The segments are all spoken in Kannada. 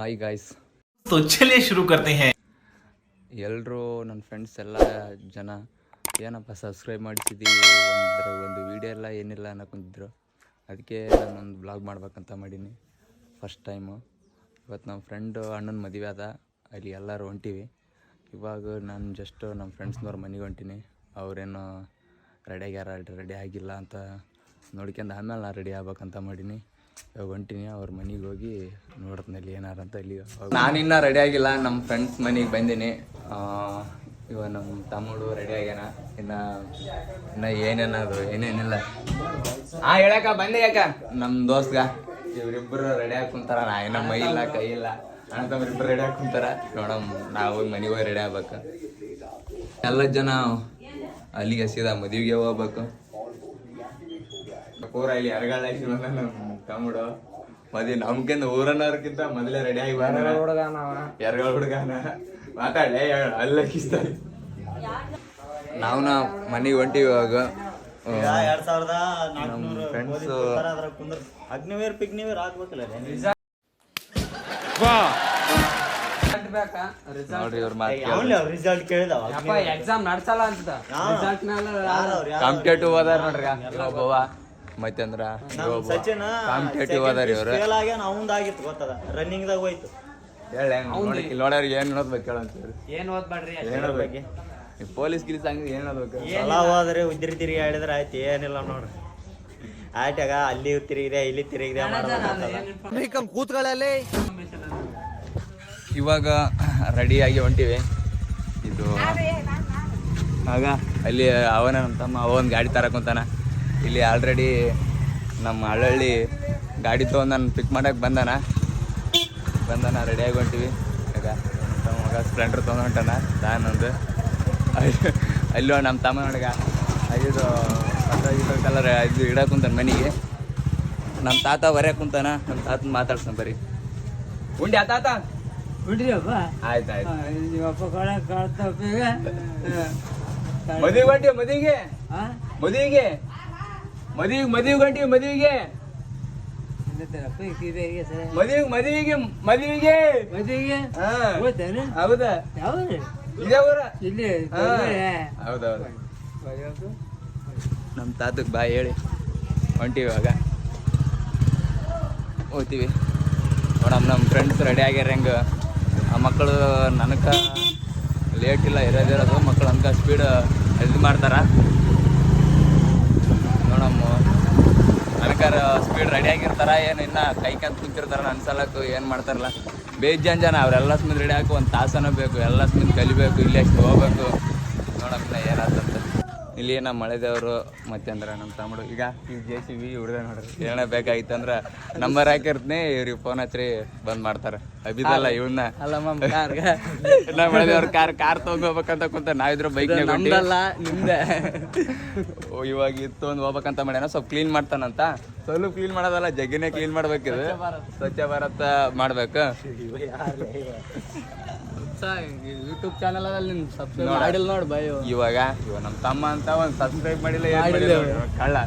ಹಾಯ್ ಗಾಯ್ಸ್, तो चलिए शुरू करते हैं. ಎಲ್ಲರೂ ನನ್ನ ಫ್ರೆಂಡ್ಸ್ ಎಲ್ಲ ಜನ ಏನಪ್ಪ ಸಬ್ಸ್ಕ್ರೈಬ್ ಮಾಡಿಸಿದ್ದೀವಿ, ಒಂದು ವೀಡಿಯೋ ಎಲ್ಲ ಏನಿಲ್ಲ ಅನ್ನೋಕೊಂತಿದ್ರು. ಅದಕ್ಕೆ ನಾನೊಂದು ಬ್ಲಾಗ್ ಮಾಡ್ಬೇಕಂತ ಮಾಡೀನಿ. ಫಸ್ಟ್ ಟೈಮು ಇವತ್ತು ನಮ್ಮ ಫ್ರೆಂಡು ಅಣ್ಣನ ಮದುವೆ ಅದ, ಅಲ್ಲಿ ಎಲ್ಲರೂ ಹೊಂಟೀವಿ. ಇವಾಗ ನಾನು ಜಸ್ಟ್ ನಮ್ಮ ಫ್ರೆಂಡ್ಸ್ನವ್ರ ಮನೆಗೆ ಹೊಂಟೀನಿ. ಅವರೇನು ರೆಡಿ ಆಗಿಲ್ಲ ಅಂತ ನೋಡ್ಕೊಂಡು ಆಮೇಲೆ ನಾನು ರೆಡಿ ಆಗ್ಬೇಕಂತ ಮಾಡೀನಿ. ಇವಾಗ ಹೊಂಟೀನಿ, ಅವ್ರ ಮನೆಗೆ ಹೋಗಿ ನೋಡ್ತೀನಿ ಏನಾರಂತ. ಇಲ್ಲಿ ನಾನಿನ್ನೂ ರೆಡಿ ಆಗಿಲ್ಲ, ನಮ್ಮ ಫ್ರೆಂಡ್ಸ್ ಮನೆಗೆ ಬಂದೀನಿ. ಇವಾಗ ನಮ್ಮ ತಮ್ಮಡು ರೆಡಿ ಆಗ್ಯಾನ. ಇನ್ನು ಏನೇನಿಲ್ಲ ಹೇಳಕ್ಕ ಬಂದೆ. ಯಾಕ ನಮ್ಮ ದೋಸ್ತ್ಗ ಇವರಿಬ್ಬರು ರೆಡಿ ಹಾಕುಂತಾರ. ನಾ ಏನೋ ಮೈ ಇಲ್ಲ ಕೈ ಇಲ್ಲ, ಅಣ್ಣ ತಮ್ಮರಿಬ್ಬರು ರೆಡಿ ಹಾಕುಂತಾರ. ನೋಡಮ್ ನಾವು ಹೋಗಿ ಮನೆಗೆ ಹೋಗಿ ರೆಡಿ ಆಗ್ಬೇಕು. ಎಲ್ಲ ಜನ ಅಲ್ಲಿಗೆ ಸೀದಾ ಮದುವೆಗೆ ಹೋಗ್ಬೇಕು. ಪೂರ ಇಲ್ಲಿ ಎರಗಾಳ ಬಂದ ನಮ್ಮ ತಮ್ಮಡು ಮದುವೆ ನಮ್ಗಿಂತ ಊರನ್ನೋರ್ಕಿಂತ ಮೊದಲೇ ರೆಡಿ ಆಗಿ ಎರಗಾಳ ಹುಡುಗನ ಮಾತಾಡಲೇ ಅಲ್ಲ ಕಿಸ್ತ. ನಾವ್ನ ಮನೆಗೆ ಹೊಂಟಿವಿ. ಇವಾಗ 2400 ಫ್ರೆಂಡ್ಸ್ ಅಗ್ನಿವೇರ್ ಪಿಗ್ನಿವೇರ್ ಹಾಕ್ಬೇಕಲ್ಲ. ನೋಡ್ರಿ ಇವ್ರ ಮಾತು ರಿಸಲ್ಟ್ ಕೇಳಿದವ ಎಕ್ಸಾಮ್ ನಡ್ಸಲ್ಲ ಅಂತ ರಿಸಲ್ಟ್ ಮೇಲೆ ಕಾಂಪಿಟೇಟಿವ್ ಹೋದಾರ ನೋಡ್ರಿ. ಒಬ್ಬವ ಮತ್ತಂದ್ರ ಸಚಿನ್ ಕಾಂಪಿಟೇಟಿವ್ ಹೋದಾರ ಇವ್ರು. ಫೇಲ್ ಆಗ್ಯಾನ, ಅವಂದ್ ಆಗಿತ್ತು ಗೊತ್ತದ, ರನ್ನಿಂಗ್ ದಾಗ ಹೋಯ್ತು. ಇಲ್ಲಿ ನೋಡ್ರಿ ಏನ್ ಓದ್ಬೇಕು ಹೇಳಂತೀರಿ? ಏನ್ ಓದ್ಬೇಡ್ರಿ ಬಗ್ಗೆ ಪೊಲೀಸ್ ಗಿಲೀಸ್ ಹಂಗ ಏನ್ ಓದ್ಬೇಕು? ಎಲ್ಲ ಹೋದ್ರೆ ಉದ್ರಿ ತಿರುಗಿ ಆಡಿದ್ರೆ ಆಯ್ತು, ಏನಿಲ್ಲ ನೋಡ್ರಿ. ಆಯ್ತಾಗ ಅಲ್ಲಿ ತಿರುಗಿದೆ ಇಲ್ಲಿ ತಿರುಗಿದೆ ಕೂತ್ಗಳಲ್ಲಿ. ಇವಾಗ ರೆಡಿಯಾಗಿ ಹೊಂಟಿವಿ. ಇದು ಆಗ ಅಲ್ಲಿ ನಮ್ಮ ತಮ್ಮ ಅವನ ಗಾಡಿ ತರಕೊಂತಾನ. ಇಲ್ಲಿ ಆಲ್ರೆಡಿ ನಮ್ಮ ಹಳ್ಳಿ ಗಾಡಿ ತೊಗೊಂಡು ನಾನು ಪಿಕ್ ಮಾಡಕ್ಕೆ ಬಂದಾನ. ರೆಡಿಯಾಗಿ ಹೊಂಟಿವಿ. ಆಗ ನಮ್ಮ ಮಗ ಸ್ಪ್ಲೆಂಡರ್ ತೊಗೊಂಡು ಹೊಂಟಾನ ನಾನೊಂದು. ಅಲ್ಲಿ ನಮ್ಮ ತಮ್ಮ ನೋಡಗ ಇದು ಕಲರ್ ಇದು ಇಡಕ್ಕೆ ಕುಂತಾನ ಮನೆಗೆ. ನಮ್ಮ ತಾತ ಬರೆಯಕ್ಕೆ ಕುಂತಾನ. ನಮ್ಮ ತಾತನ ಮಾತಾಡ್ಸೋಣ ಬರ್ರಿ. ಉಂಡಿ ಆ ತಾತ ಆಯ್ತು ಮದುವೆ ಗಂಟೆ ಮದುವೆಗೆ ಹೌದಾ? ಇದೇ ಊರ ಇಲ್ಲಿ. ಹೌದೌದು. ನಮ್ಮ ತಾತಕ್ಕೆ ಬಾಯ್ ಹೇಳಿ ಹೊಂಟಿವಿ. ಇವಾಗ ಹೋಗ್ತೀವಿ. ನೋಡಮ್ ನಮ್ಮ ಫ್ರೆಂಡ್ಸ್ ರೆಡಿ ಆಗ್ಯಾರ. ಹೆಂಗೆ ಆ ಮಕ್ಕಳು ನನಗೆ ಲೇಟ್ ಇಲ್ಲ ಇರೋದಿರೋದು, ಮಕ್ಕಳು ಅನ್ಕ ಸ್ಪೀಡ್ ಇದು ಮಾಡ್ತಾರ. ನೋಡಮ್ಮ ನನಗಾರ ಸ್ಪೀಡ್ ರೆಡಿ ಆಗಿರ್ತಾರ, ಏನು ಇನ್ನು ಕೈಕಂತ ಕುಂತಿರ್ತಾರ ಅನ್ಸಲಕ್ಕೆ ಏನು ಮಾಡ್ತಾರಲ್ಲ. ಬೇಜಾನ್ ಜನ ಅವ್ರೆಲ್ಲ ಸ್ಮಿಂದ ರೆಡಿ ಹಾಕಿ ಒಂದು ತಾಸನ ಬೇಕು, ಎಲ್ಲ ಸ್ಮಿಂದ ಕಲಿಬೇಕು, ಇಲ್ಲಿ ಅಷ್ಟು ಹೋಗ್ಬೇಕು. ನೋಡಮ್ಮ ಏನಾದಂತ. ಇಲ್ಲಿ ನಮ್ಮ ಮಳೆದೇವರು ಮತ್ತೆ ಅಂದ್ರೆ ನಮ್ಮ ತಮ್ಮಡು. ಈಗ ಈ JCB ಹುಡುಗ ನೋಡ್ರಿ, ಏನ ಬೇಕಾಗಿತ್ತಂದ್ರೆ ನಂಬರ್ ಹಾಕಿರ್ತೀನಿ, ಇವ್ರಿಗೆ ಫೋನ್ ಹಚ್ರಿ ಬಂದ್ ಮಾಡ್ತಾರೆ. ಅಭಿದಲ್ಲ ಇವನ್ನ ನಮ್ಮ ಮಳೆದೇವ್ರ ಕಾರ್ ತೊಗೊಂಡ್ಬೇಕಂತ ಕುಂತ. ನಾವಿದ್ರು ಬೈಕ್ನಾಗ ನಿಮ್ದೆ ಇವಾಗ ಇತ್ತೊಂದು ಹೋಗ್ಬೇಕಂತ ಮಾಡ್ಯಾನ. ಸ್ವಲ್ಪ ಕ್ಲೀನ್ ಮಾಡ್ತಾನಂತ. ಸ್ವಲ್ಪ ಕ್ಲೀನ್ ಮಾಡೋದಲ್ಲ, ಜಗ್ಗಿನೇ ಕ್ಲೀನ್ ಮಾಡ್ಬೇಕಿದು. ಸ್ವಚ್ಛ ಭಾರತ ಮಾಡ್ಬೇಕು. ಯೂಟ್ಯೂಬ್ ಚಾನಲ್ ಮಾಡಿಲ್ಲ ನೋಡಿ ಬೈ. ಇವಾಗ ನಮ್ಮ ತಮ್ಮ ಅಂತ ಒಂದು ಸಬ್ಸ್ಕ್ರೈಬ್ ಮಾಡಿಲ್ಲ.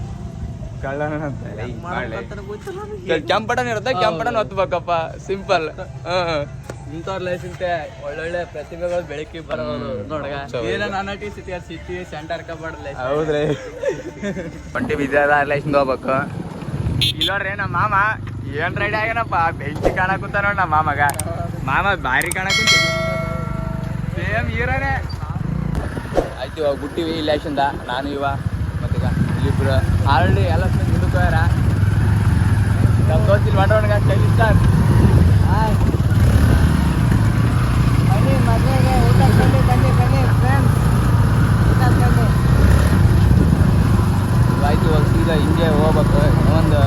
ಕಳ್ಳನಂತ ಕೆಂಪ್ ಬಟನ್ ಇರುತ್ತೆ, ಕೆಂಪ್ ಬಟನ್ ಒತ್ತಬೇಕಪ್ಪ, ಸಿಂಪಲ್. ಇಂಥವ್ರ ಲೈಫ್ ಒಳ್ಳೊಳ್ಳೆ ಪ್ರತಿಭೆಗಳು ಬೆಳಕಿ ಬರೋದು ನೋಡ್ಗ. City centre cupboard. ಹೌದ್ರಿ. ಬಂಟಿ ಬಿದ್ದ ಲೈಫ್ ಹೋಗ್ಬೇಕು. ಇಲ್ಲೋಡ್ರಿ ನಮ್ಮ ಮಾಮ ಏನ್ ರೆಡಿ ಆಗ್ಯಾನಪ್ಪ, ಬೆಂಕಿ ಕಾಣಕುಂತ ನೋಡ್ ನಮ್ಮ ಮಾಮ ಭಾರಿ ಕಾಣಕುಂತ, ಸೇಮ್ ಹೀರೋನೇ. ಆಯ್ತು ಇವಾಗ ಬಿಟ್ಟಿವಿ ಇಲ್ಲೇಶಿಂದ. ನಾನು ಇವ ಮತ್ತೀಗ ಇಲ್ಲಿಬ್ರು ಆಲ್ರೆಡಿ ಎಲ್ಲ ಮುಂದಕ್ಕೆ ಹೋಗ್ಯಾರ. ನಮ್ಮ ದೋಸ್ತಿಲ್ ಮಾಡೋಣ ಸ್ಟೈಲಿಶ್ ಸ್ಟಾರ್. ಆಯ್ತು ಇವಾಗ ಸೀದಾ ಹಿಂಗೆ ಹೋಗ್ಬೇಕು. ಒಂದು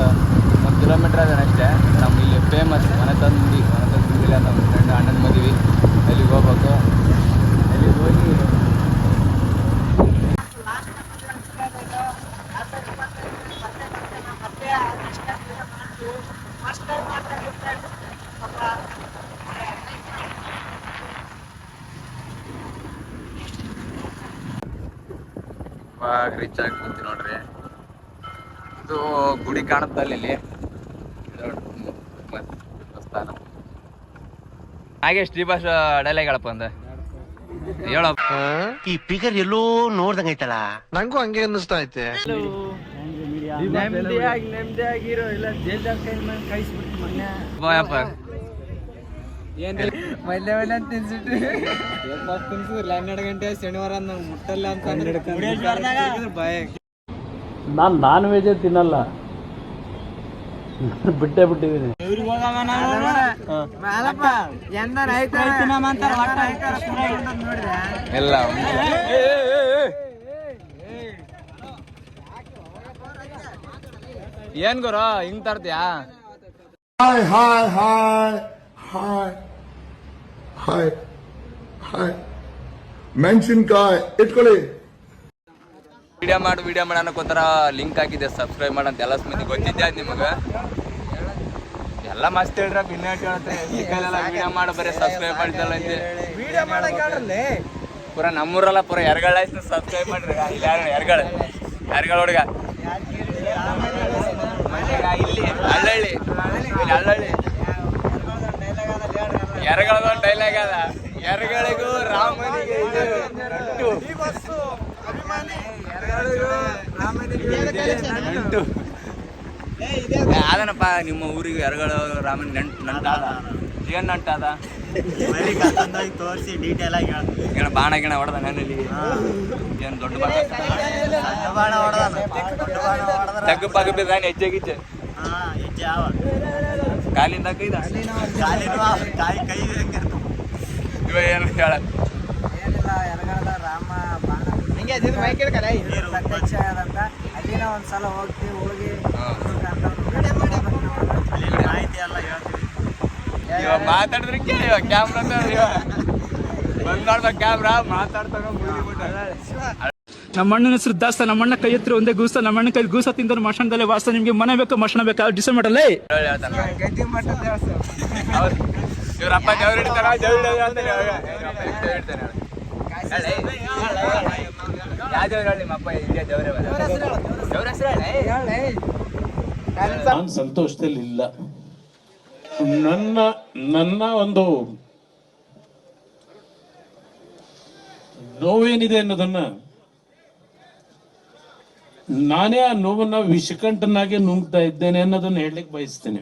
ಕಿಲೋಮೀಟ್ರ್ ಅದ ಅಷ್ಟೇ. ನಮ್ಮ ಇಲ್ಲಿ ಫೇಮಸ್ ಮನೆತಂದಿಲ್ಲ ನಮ್ಮ ಫ್ರೆಂಡ್ ಅಣ್ಣನ ಮದುವೆ, ಅಲ್ಲಿಗೆ ಹೋಗ್ಬೇಕು. ಅಲ್ಲಿಗೆ ಹೋಗಿ ಇವಾಗ ರೀಚ್ ಆಗಿ ಕುಂತೀವಿ ನೋಡ್ರಿ. ಇದು ಗುಡಿ ಕಾಣುತ್ತಲ್ಲ ಇಲ್ಲಿ ದೇವಸ್ಥಾನ. ಹಾಗೆ ಶ್ರೀಭಾಷ ಡೈಲಾಗ್ ಹೇಳಪ್ಪ ಅಂದ ಹೇಳಪ್ಪ. ಈ ಫಿಗರ್ ಎಲ್ಲೋ ನೋಡ್ದಂಗೈತಲ್ಲ. ನಂಗೂ ಹಂಗೆ ಅನ್ನಿಸ್ತಾ ಐತೆ. ನೆಮ್ಮದಿಯಾಗಿರೋ ಇಲ್ಲ ಜೈಲ್ದಾಗ ಕಳಿಸ್ಬಿಟ್ಟು ಮೊನ್ನೆ ಬಾಯಪ್ಪ ಮಲ್ಲೆ ಅಂತ ತಿನ್ಸಿಟ್ರಿ ತಿನ್ಸಿದ್ರಲ್ಲ 12 ಗಂಟೆ ಶನಿವಾರ ನಂಗೆ ಮುಟ್ಟಲ್ಲ ಅಂತ ಭಯ. ನಾನು ನಾನ್ ವೆಜ್ ತಿನ್ನಲ್ಲ, ಬಿಟ್ಟೇ ಬಿಟ್ಟಿದ್ದೀನಿ. ಎಲ್ಲ ಏನ್ ಗುರು ಹಿಂಗ್ ತರ್ತೀಯಾ? Hi hi hi hi hi hi ಮೆಣಸಿನ್ಕಾಯಿ ಇಟ್ಕೊಳ್ಳಿ. ವಿಡಿಯೋ ಮಾಡು ಅನ್ನೋಕ್ಕೋತರ ಲಿಂಕ್ ಹಾಕಿದ್ದೆ, ಸಬ್ಸ್ಕ್ರೈಬ್ ಮಾಡಂತ ಎಲ್ಲ ಮಂದಿ ಗೊತ್ತಿದ್ದೆ ಅದು ನಿಮಗೆ. ಎಲ್ಲ ಮಸ್ತ್ ಹೇಳ್ರ ಭಿನ್ನ ಹೇಳ್ತೆ ವಿಡಿಯೋ ಮಾಡು ಬರೀ ಸಬ್ಸ್ಕ್ರೈಬ್ ಮಾಡಿದ್ದಲ್ಲ ಅಂತೆ. ವಿಡಿಯೋ ಮಾಡಕ್ಕೆ ಪೂರ ನಮ್ಮೂರಲ್ಲ ಪೂರ ಎರಗಳ ಸಬ್ಸ್ಕ್ರೈಬ್ ಮಾಡ್ರಿ. ಇಲ್ಲಿ ಎರಗಳ ಹುಡುಗ ಇಲ್ಲಿ ಹಳ್ಳಹಳ್ಳಿ ಹಳ್ಳಹಳ್ಳಿ ಎರಗಳದೊಂದು ಡೈಲಾಗ್ ಅದ. ಎರಗಳಿಗೂ ರಾಮನಿಗೆ ಅದನಪ್ಪ ನಿಮ್ಮ ಊರಿಗೆ ಎರಗಳು ರಾಮನ್ ನಂಟಾದ ಏನ್ ನಂಟಾದ ತೋರಿಸಿ ಡೀಟೇಲ್ ಆಗಿ ಏನ ಬಾಣ ಗಿಣ ಹೊಡೆದ ನನ್ನಲ್ಲಿ ಏನ್ ದೊಡ್ಡ ಬಾಣ ತಗ್ಗು ಪಗ್ಗು ಬಿದ್ದಾನೆ ಹೆಜ್ಜೆ ಗಿಜ್ಜೆ ಕಾಲಿಂದ ಕೈದ ಇವ ಏನು ಹೇಳ ರಾಮ ಬಾಣ ಅಲ್ಲಿನ ಒಂದ್ಸಲ ಹೋಗಿ ಮಾಹಿತಿ ಎಲ್ಲ ಹೇಳ್ತೀವಿ. ಇವ ಮಾತಾಡಿದ್ರೆ ಕೇಳಿವ ಕ್ಯಾಮ್ರಾ ಬಂದ್ ಮಾಡ್ಬೇಕು ಕ್ಯಾಮ್ರಾ ಮಾತಾಡ್ತಾನ. ನಮ್ಮ ಅಣ್ಣನ ಹೆಸರು ದಾಸ್ತ, ನಮ್ಮ ಅಣ್ಣ ಕೈ ಹತ್ರ ಒಂದೇ ಗೂಸ್ತ, ನಮ್ಮ ಅಣ್ಣ ಕೈ ಗೂಸ ತಿಂದ ಮಶಣದಲ್ಲೇ ವಾಸ್ತ. ನಿಮ್ಗೆ ಮನೆ ಬೇಕು ಮಶಣ ಬೇಕಾ ಡಿಸೈಡ್ ಮಾಡಲ್ಲ. ಗದ್ದಿ ಮಠ ದೇವಸ್ಥಾನ ಇವ್ರಪ್ಪ ದೇವ್ರು ಹಿಡಿತಾರ ಯಾವ ದೇವ್ರು ಹೇಳಿ ನಿಮ್ಮಪ್ಪ ಹಿಂಗೆ ದೇವ್ರ ಹೆಸರು ಹೇಳಿ. ನಾನು ಸಂತೋಷದಲ್ಲಿ ಇಲ್ಲ. ನನ್ನ ಒಂದು ನೋವೇನಿದೆ ಅನ್ನೋದನ್ನ ನಾನೇ ಆ ನೋವನ್ನ ವಿಷಕಂಠನಾಗೆ ನುಂಗ್ತಾ ಇದ್ದೇನೆ ಅನ್ನೋದನ್ನ ಹೇಳಲಿಕ್ಕೆ ಬಯಸ್ತೇನೆ.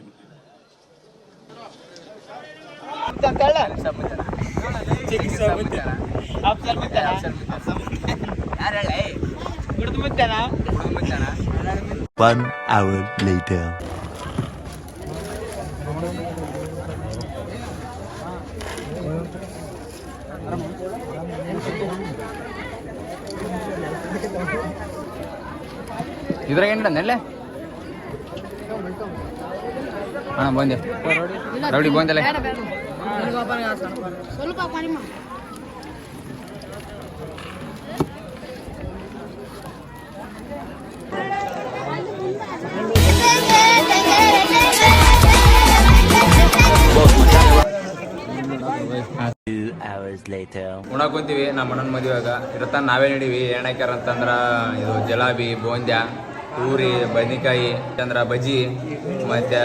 One hour later. ಇದ್ರಾಗ ಏನಿಡಲ್ಲೇ ಹಾ ಬಂದೆ ರೌಡಿ ಬಂದಲ್ಲ. ಸ್ವಲ್ಪ ಪರಿಮ ಉಣಕ್ ಕುಂತೀವಿ. ನಮ್ಮ ಅಣ್ಣನ ಮದುವೆಗ ಇರತ್ತ ನಾವೇ ನಡೀವಿ. ಏನ್ ಹಾಕ್ಯಾರ ಅಂತಂದ್ರ ಇದು ಜಲಾಬಿ, ಬೋಂದ್ಯ, ಪೂರಿ, ಬದ್ನಿಕಾಯಿ, ಚಂದ್ರ ಬಜ್ಜಿ ಮತ್ತೆ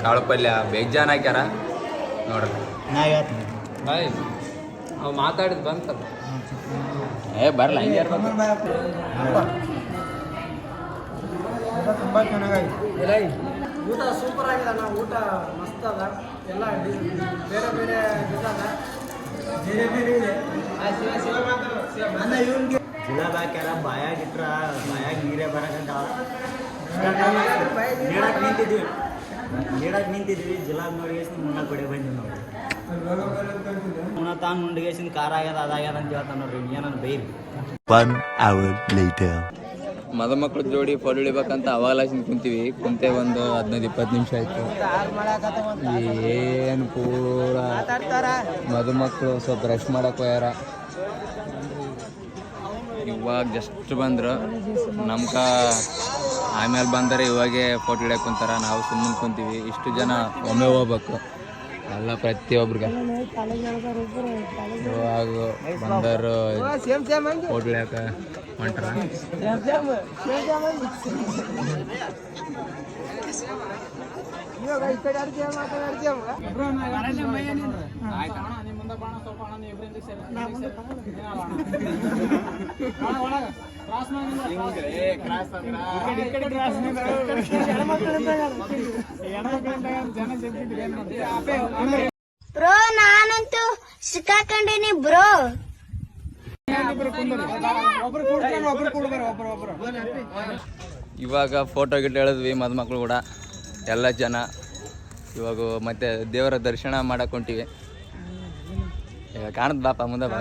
ಕಾಳು ಪಲ್ಯ ಬೇಜಾನ್ ಹಾಕ್ಯಾರ ನೋಡ್ರಿ. ಅವ್ ಮಾತಾಡಿದ್ ಬಂತಲ್ಲ ಬರಲ್ಲ ಹಿಂಗೆ ಇರ್ಬೇಕು. ತುಂಬಾ ಚೆನ್ನಾಗಿ ಊಟ ಸೂಪರ್ ಆಗಿದೆ ಅಣ್ಣ. ಊಟ ಮಸ್ತ್ ಅದ. ಎಲ್ಲ ಬೇರೆ ಬೇರೆ ಬೇರೆ ಬೇರೆ ಇದೆ. ಜಿಲಾಬ್ ಹಾಕ್ಯಾರ, ಬಾಯಾಗಿಟ್ರ ಬಾಯಾಗ ನೀರೇ ಬರಕಂತ ನೀಡಕ್ ನಿಂತಿದ್ವಿ. ಜಿಲಾಬ್ ನೋಡಿಗೇಸಿ ಮುನ್ನಕ್ ಬಡಿ ಬಂದ್ವಿ ನೋಡಿ. ತಾನು ಮುಂಡಿಗೇಸಿನ ಖಾರ ಆಗ್ಯದ ಅದಾಗ್ಯದ ಅಂತ ಹೇಳ್ತಾನ ನೋಡ್ರಿ. ಏನನ್ನ ಬೈರಿ. One hour later. ಮಕ್ಕಳ ಜೋಡಿ ಫೋಟೋ ಹಿಡಿಬೇಕಂತ ಅವಾಗಲಾಸಿನ ಕುಂತೀವಿ. ಕುಂತೆ ಒಂದು 15-20 ನಿಮಿಷ ಆಯ್ತು. ಏನು ಪೂರ ಮಕ್ಕಳು ಸ್ವಲ್ಪ ರೆಸ್ಟ್ ಮಾಡಕ್ ಹೋಗ್ಯಾರ. ಇವಾಗ ಜಸ್ಟ್ ಬಂದ್ರು ನಮ್ಕ ಆಮೇಲೆ ಬಂದರೆ ಇವಾಗೆ ಫೋಟೋ ಹಿಡಿಯಕ್ಕೆ ಕುಂತಾರ. ನಾವು ಸುಮ್ಮನೆ ಕುಂತೀವಿ. ಇಷ್ಟು ಜನ ಒಮ್ಮೆ ಹೋಗ್ಬೇಕು. ಎಲ್ಲ ಪ್ರತಿಯೊಬ್ರಿಗೆ ಇವಾಗ ಬಂದರು ಹೋಟ್ಲ್ಯಾಕ ಹೊಂಟ್ರ. ಬ್ರೋ ನಾನಂತೂ ಸಿಕ್ಕಾಕೊಂಡಿನಿ ಬ್ರೋ. ಇವಾಗ ಫೋಟೋ ಗಿಟ್ ಹೇಳಿದ್ವಿ ಮದುಮಕ್ಳು ಕೂಡ ಎಲ್ಲ ಜನ. ಇವಾಗ ಮತ್ತೆ ದೇವರ ದರ್ಶನ ಮಾಡಕ್ ಹೊಂಟಿವಿ. ಈಗ ಕಾಣದ್ ಬಾಪ ಮುಂದೆ ಬಾ.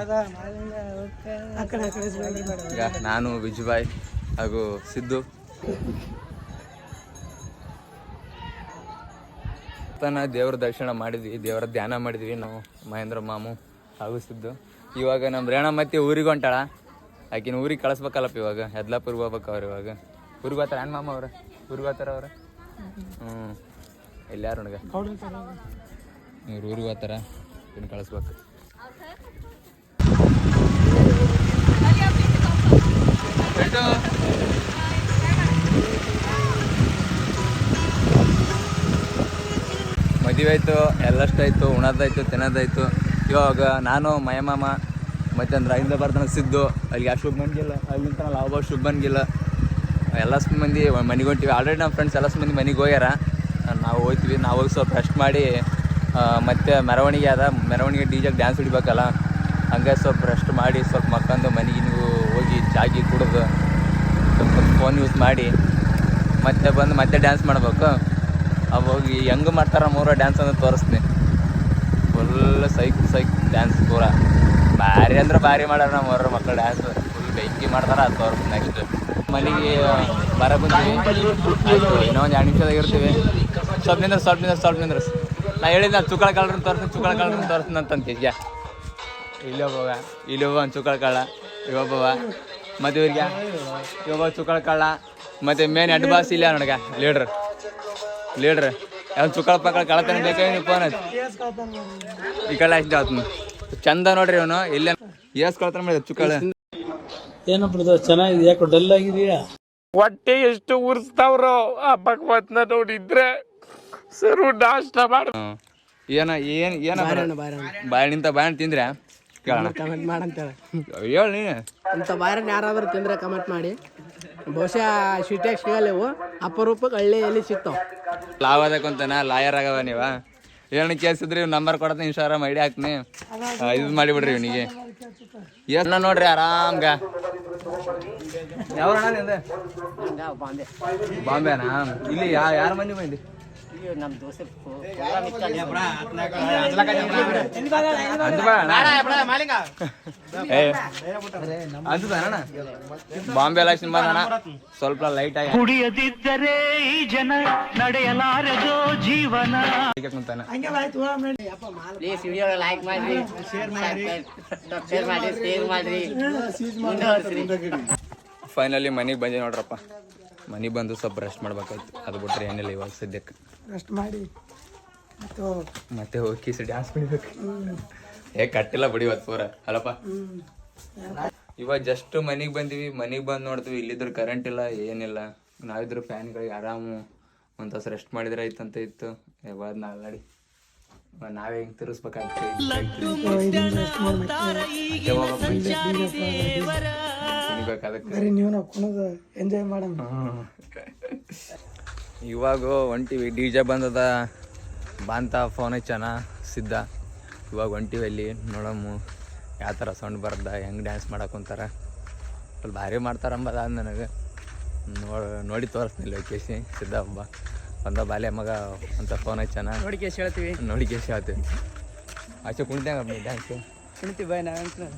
ಈಗ ನಾನು ವಿಜುಬಾಯ್ ಹಾಗೂ ಸಿದ್ದು ದೇವ್ರ ದರ್ಶನ ಮಾಡಿದ್ವಿ, ದೇವರ ಧ್ಯಾನ ಮಾಡಿದ್ವಿ ನಾವು ಮಹೇಂದ್ರ ಮಾಮು ಹಾಗೂ ಸಿದ್ದು. ಇವಾಗ ನಮ್ಮ ರೇಣ ಮತ್ತೆ ಊರಿಗೆ ಹೊಂಟಾಳ. ಆಕಿನ ಊರಿಗೆ ಕಳಿಸ್ಬೇಕಲ್ಲಪ್ಪ. ಇವಾಗ ಹೆದ್ಲಾಪುರ್ಗೆ ಹೋಗ್ಬೇಕು ಅವ್ರು. ಇವಾಗ ಊರಿಗೆ ಹೋಗ್ತಾರ ಏನು ಮಾಮ ಅವ್ರ? ಊರಿಗೆ ಹೋಗ್ತಾರ ಅವ್ರ? ಎಲ್ಲಾರು ನನಗೆ ಇವ್ರು ಊರಿಗೆ ಹೋಗ್ತಾರ. ಇನ್ನು ಕಳಿಸ್ಬೇಕು. ಮದುವೆ ಆಯಿತು, ಎಲ್ಲಷ್ಟಾಯಿತು, ಉಣೋದಾಯ್ತು, ತಿನ್ನೋದಾಯ್ತು. ಇವಾಗ ನಾನು ಮಯಮಾಮ ಮತ್ತು ಅಂದ್ರೆ ಅಲ್ಲಿಂದ ಬರ್ತಾನೆ ಸಿದ್ದು. ಅಲ್ಲಿಗೆ ಆ ಶುಭ್ಮನ್ಗಿಲ್ಲ, ಅಲ್ಲಿಂದ ಲಾಭ ಶುಭ್ಮನ್ಗಿಲ್ಲ, ಎಲ್ಲ ಮಂದಿ ಮನೆಗೆ ಹೊಂಟಿವಿ. ಆಲ್ರೆಡಿ ನಮ್ಮ ಫ್ರೆಂಡ್ಸ್ ಎಲ್ಲ ಮಂದಿ ಮನೆಗೆ ಹೋಗ್ಯಾರ. ನಾವು ಹೋಗ್ತೀವಿ. ನಾವು ಹೋಗಿ ಸ್ವಲ್ಪ ರೆಸ್ಟ್ ಮಾಡಿ ಮತ್ತೆ ಮೆರವಣಿಗೆ ಅದ, ಮೆರವಣಿಗೆ ಡಿಜೆಗೆ ಡ್ಯಾನ್ಸ್ ಹಿಡಿಬೇಕಲ್ಲ. ಹಂಗೆ ಸ್ವಲ್ಪ ರೆಸ್ಟ್ ಮಾಡಿ ಸ್ವಲ್ಪ ಮಕ್ಕಂದು ಮನೆಗೆ ನೀವು ಹೋಗಿ ಚಾಗಿ ಕುಡಿದು ಸ್ವಲ್ಪ ಫೋನ್ ಯೂಸ್ ಮಾಡಿ ಮತ್ತೆ ಬಂದು ಮತ್ತೆ ಡ್ಯಾನ್ಸ್ ಮಾಡ್ಬೇಕು. ಅವಾಗ ಹೆಂಗೆ ಮಾಡ್ತಾರ ಮೂರ ಡ್ಯಾನ್ಸ್ ಅಂತ ತೋರಿಸ್ತೀನಿ. ಫುಲ್ ಸೈಕ್ ಡ್ಯಾನ್ಸ್ ಪೂರ ಭಾರಿ ಅಂದ್ರೆ ಭಾರಿ ಮಾಡ್ಯಾರ ನಮ್ಮ ಮೂರ ಮಕ್ಕಳು ಡ್ಯಾನ್ಸ್. ಫುಲ್ ಬೆಂಕಿ ಮಾಡ್ತಾರೆ. ಅದು ತೋರಿಸ್ತೀನಿ. ನೆಕ್ಸ್ಟ್ ಮನೆಗೆ ಬರಬಂತೀವಿ. ಆಯಿತು, ಇನ್ನೊಂದು 2 ನಿಮಿಷದಾಗ ಇರ್ತೀವಿ. ಸ್ವಲ್ಪ ನಿಂದ್ರ ನಾ ಹೇಳಿದ್ದೆ ಚುಕ್ಕಳ ಕಳ್ರನ್ನ ತೋರಿಸ್ತೀನಿ ಅಂತಂತ. ಈಗ ಇಲ್ಲಿ ಒಬ್ಬ ಒಂದು ಚುಕ್ಕಳ ಕಳ್ಳ, ಇವೊಬ್ಬವ ಮತ್ತು ಇವ್ರಿಗೆ ಇವೊಬ್ಬ ಚುಕ್ಕಳ ಕಳ್ಳ. ಮತ್ತು ಮೇನ್ ಹೆಡ್ ಬಾಸ್ ಇಲ್ಲ ನನಗೆ ಲೀಡ್ರ್ ಯಾವ ಚುಕ್ಕಳ ಪಕ್ಕಳ ಕಳತಾನೆ ಬೇಕಾಗಿ ಫೋನ್ ಆಯ್ತು ಈ ಕಡೆ ಅಷ್ಟೇ ಆಯ್ತು. ಚಂದ ನೋಡ್ರಿ ಅವನು ಇಲ್ಲೇ ಏಸ್ಕೊಳ್ತಾನೆ ಮಾಡಿದ ಚುಕ್ಕಳ. ಏನಪ್ಪ ಚೆನ್ನಾಗಿದೆ, ಯಾಕೋ ಡಲ್ ಆಗಿದೆಯಾ? ಹೊಟ್ಟೆ ಎಷ್ಟು ಉರ್ಸ್ತಾವ್ರೋ ಆ ಭಗವತ್ನ ನೋಡಿದ್ರೆ ಸರು ನಾಷ್ಟ ಮಾಡ. ಏನ ಬಾಯ್ ನಿಂತ ಬಾಯ್ ತಿಂದ್ರೆ ಕೇಳೋಣ. ಕಮೆಂಟ್ ಮಾಡಂತೇಳಿ ಹೇಳಿ ನೀನು ಇಂಥ ಬಾರನ್ನ ಯಾರಾದ್ರೂ ತಿಂದ್ರೆ ಕಮೆಂಟ್ ಮಾಡಿ. ಬಹುಶಃ ಸ್ವೀಟ್ಯಾಗ ಸಿಗಲ್ಲ ಇವು, ಅಪರೂಪಕ್ಕೆ ಹಳ್ಳಿ ಎಲ್ಲಿ ಸಿಗ್ತಾವ. ಲಾವ್ ಅದಕ್ಕಂತಾನ ಲಾಯರ್ ಆಗವ ನೀವ. ಏನು ಕೇಳಿಸಿದ್ರಿ ನಂಬರ್ ಕೊಡತ್ತೀನಿ, ಇನ್ಸ್ಟಾಗ್ರಾಮ್ ಐಡಿ ಹಾಕ್ತೀನಿ, ಇದು ಮಾಡಿಬಿಡ್ರಿ ಇವನಿಗೆ. ಎಷ್ಟು ನೋಡ್ರಿ ಆರಾಮ್ಗ. ಯಾವ ಬಾಂಬೆನಾ? ಇಲ್ಲಿ ಯಾರ ಮನೆ ಬಂದಿ? ಬಾಂಬೆ ಎಲೆಕ್ಷನ್ ಬಂದಣ ಸ್ವಲ್ಪ ಲೈಟ್ ಆಗಿ ಕುಡಿಯದಿದ್ದರೆ ಈ ಜನ ನಡೆಯಲಾರದೋ ಜೀವನ. ಫೈನಲಿ ಮನೆಗೆ ಬಂದೆ ನೋಡ್ರಪ್ಪ. ಮನೆಗೆ ಬಂದು ಸ್ವಲ್ಪ ರೆಸ್ಟ್ ಮಾಡ್ಬೇಕಾಯ್ತು. ಅದು ಬಿಟ್ರೆ ಏನಿಲ್ಲ ಇವಾಗ ಸದ್ಯಕ್ಕೆ. ರೆಸ್ಟ್ ಮಾಡಿ ಮತ್ತೆ ಹೋಗಿ ಕಿಸಿ ಡ್ಯಾನ್ಸ್ ಬಿಡ್ಬೇಕು. ಕಟ್ಟಿಲ್ಲ ಬಿಡಿ ಇವತ್ತು ಪೂರ ಅಲ್ಲಪ್ಪ. ಇವಾಗ ಜಸ್ಟ್ ಮನೆಗೆ ಬಂದೀವಿ. ಮನೆಗೆ ಬಂದು ನೋಡ್ತೀವಿ ಇಲ್ಲಿದ್ರು ಕರೆಂಟ್ ಇಲ್ಲ, ಏನಿಲ್ಲ. ನಾವಿದ್ರು ಫ್ಯಾನ್ಗಳಿಗೆ ಆರಾಮು ಒಂದು ತಾಸು ರೆಸ್ಟ್ ಮಾಡಿದ್ರೆ ಆಯ್ತಂತ ಇತ್ತು. ಯಾವಾಗ ನಾಲ್ನಾಡಿ ನಾವೇ ಹಿಂಗೆ ತಿರ್ಸ್ಬೇಕಾಗ್ತದೆ. ಎಂಜಾಯ್ ಮಾಡೋಣ. ಇವಾಗ ಹೊಂಟಿವಿ. DJ ಬಂದದ ಬಾಂತ ಫೋನ್ ಹಚ್ಚನ ಸಿದ್ಧ. ಇವಾಗ ಹೊಂಟಿವಿ ಅಲ್ಲಿ ನೋಡಮ್ಮು ಯಾವ ಥರ ಸೌಂಡ್ ಬರ್ದ, ಹೆಂಗೆ ಡ್ಯಾನ್ಸ್ ಮಾಡಕೊಂತಾರ. ಸ್ವಲ್ಪ ಭಾರಿ ಮಾಡ್ತಾರಂಬದ ನನಗೆ ನೋಡಿ ತೋರಿಸ್ನಿಲ್ಲ. ಕೇಸಿ ಸಿದ್ಧ ಒಬ್ಬ ಬಂದ ಬಾಲ್ಯ ಮಗ ಅಂತ ಫೋನ್ ಹಚ್ಚನ. ನೋಡಿ ಕೇಸಿ ಹೇಳ್ತೀವಿ. ಆಚೆ ಕುಣಿದ್ಯಾಂಗ ಡ್ಯಾನ್ಸ್ ಕುಣಿತೀವಿ ಬಾಯ್ ನಾವೇನು.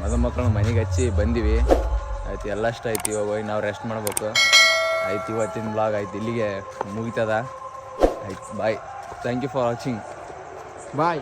ಮದುಮಕ್ಕಳನ್ನ ಮನೆಗೆ ಹಚ್ಚಿ ಬಂದೀವಿ. ಆಯ್ತು ಎಲ್ಲ ಅಷ್ಟು ಆಯ್ತು. ಇವಾಗ ಹೋಗಿ ನಾವು ರೆಸ್ಟ್ ಮಾಡ್ಬೇಕು. ಆಯ್ತು, ಇವತ್ತಿನ ಬ್ಲಾಗ್ ಆಯ್ತು ಇಲ್ಲಿಗೆ ಮುಗಿತದ. ಆಯ್ತು, bye. Thank you for watching. Bye.